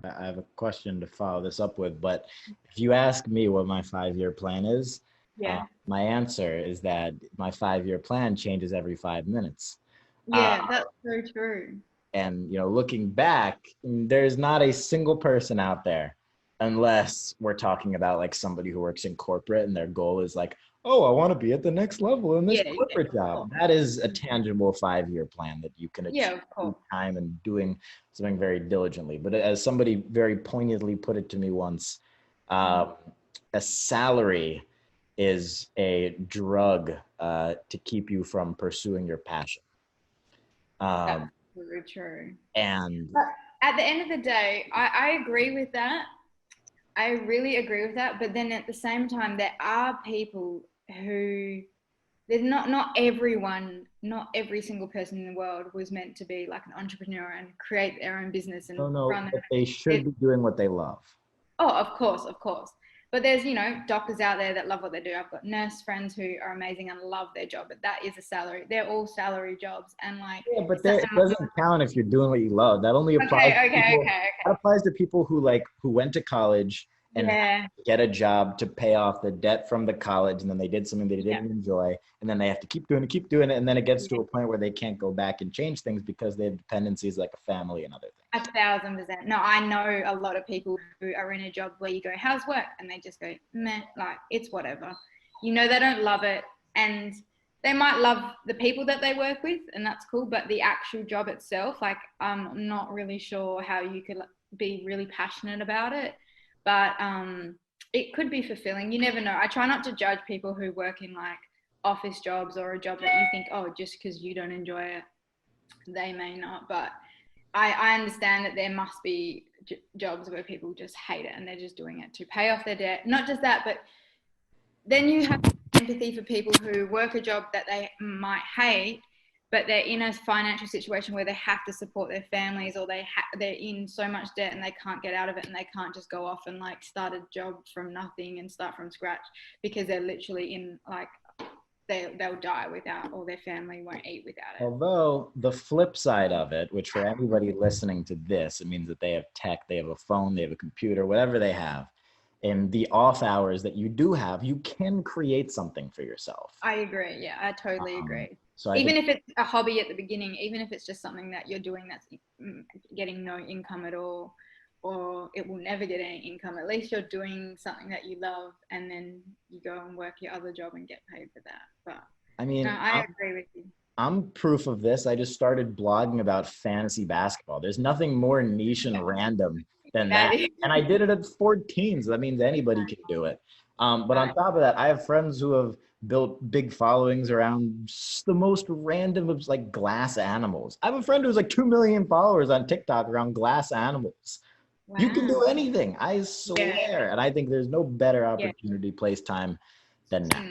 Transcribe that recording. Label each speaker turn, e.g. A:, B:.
A: I have a question to follow this up with, but if you ask me what my 5-year plan is,
B: Yeah.
A: my answer is that my 5-year plan changes every 5 minutes. Uh,
B: Yeah, that's so true.
A: and looking back, there's not a single person out there, unless we're talking about like somebody who works in corporate and their goal is like, oh, I want to be at the next level in this
B: Yeah, yeah,
A: corporate
B: of
A: job.
B: course.
A: That is a tangible 5-year plan that you can
B: Yeah,
A: achieve
B: of
A: through
B: course.
A: time and doing something very diligently. But as somebody very poignantly put it to me once,
B: Mm.
A: um, a salary is a drug to keep you from pursuing your passion.
B: That's
A: Um,
B: very true.
A: and
B: But at the end of the day, I agree with that. I really agree with that. But then at the same time, there are people who there's not everyone, not every single person in the world was meant to be like an entrepreneur and create their own business
A: no,
B: and
A: no,
B: run
A: but
B: their
A: they
B: own.
A: should be doing what they love.
B: Oh, of course, of course. But there's, doctors out there that love what they do. I've got nurse friends who are amazing and love their job, but that is a salary. They're all salary jobs. And like,
A: Yeah, but it doesn't count if you're doing what you love. That only applies
B: okay,
A: to
B: okay,
A: people.
B: okay,
A: That
B: okay.
A: applies to people who went to college and had
B: Yeah,
A: to get a job to pay off the debt from the college, and then they did something they
B: yeah,
A: didn't enjoy, and then they have to keep doing it, and then it gets to
B: yeah.
A: a point where they can't go back and change things because they have dependencies like a family and other things.
B: 1,000%. No, I know a lot of people who are in a job where you go, how's work? And they just go, meh, like, it's whatever. They don't love it. And they might love the people that they work with, and that's cool. But the actual job itself, like, I'm not really sure how you could be really passionate about it. But it could be fulfilling. You never know. I try not to judge people who work in like office jobs or a job that you think, oh, just because you don't enjoy it, they may not. But I understand that there must be jobs where people just hate it and they're just doing it to pay off their debt. Not just that, but then you have empathy for people who work a job that they might hate, but they're in a financial situation where they have to support their families, or they're in so much debt and they can't get out of it, and they can't just go off and like start a job from nothing and start from scratch, because they're literally in like they'll die without, or their family won't eat without it.
A: Although the flip side of it, which for anybody listening to this, it means that they have tech, they have a phone, they have a computer, whatever they have. In the off hours that you do have, you can create something for yourself.
B: I agree. Yeah, I totally
A: Um,
B: agree.
A: so I
B: Even
A: think,
B: if it's a hobby at the beginning, even if it's just something that you're doing that's getting no income at all, or it will never get any income, at least you're doing something that you love, and then you go and work your other job and get paid for that. But
A: I
B: no,
A: mean,
B: I agree with you.
A: I'm proof of this. I just started blogging about fantasy basketball. There's nothing more niche and random than
B: That
A: that.
B: is
A: And I did it at 14, so that means anybody can do it. But on
B: nice.
A: top of that, I have friends who have built big followings around just the most random of like glass animals. I have a friend who's like 2 million followers on TikTok around glass animals. You can do
B: Wow.
A: anything, I
B: Yeah.
A: swear. And I think there's no better
B: Yeah.
A: opportunity, place, time than now.